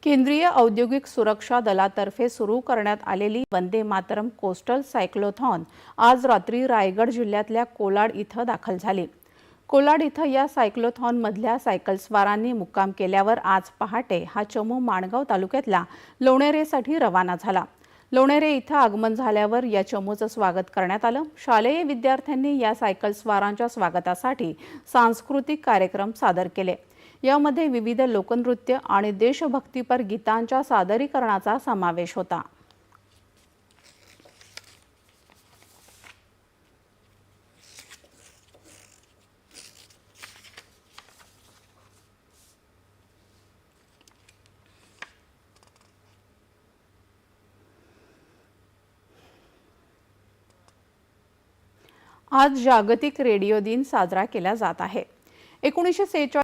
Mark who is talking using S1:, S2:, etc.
S1: केंद्रीय औद्योगिक सुरक्षा दलातर्फे सुरू करण्यात आलेली वंदे मातरम कोस्टल सायक्लोथॉन आज रात्री रायगड जिल्ह्यातल्या कोलाड इथं दाखल झाली। कोलाड इथं या सायक्लोथॉनमधल्या सायकलस्वारांनी मुक्काम केल्यावर आज पहाटे हा चमू माणगाव तालुक्यातल्या लोणेरेसाठी रवाना झाला। लोणेरे इथं आगमन झाल्यावर या चमूचं स्वागत करण्यात आलं। शालेय विद्यार्थ्यांनी या सायकलस्वारांच्या स्वागतासाठी सांस्कृतिक कार्यक्रम सादर केले। यामध्ये विविध लोकनृत्य आणि देशभक्तीपर गीतांच्या सादरीकरणाचा समावेश होता। आज जागतिक रेडिओ दिन साजरा केला जात आहे। 1946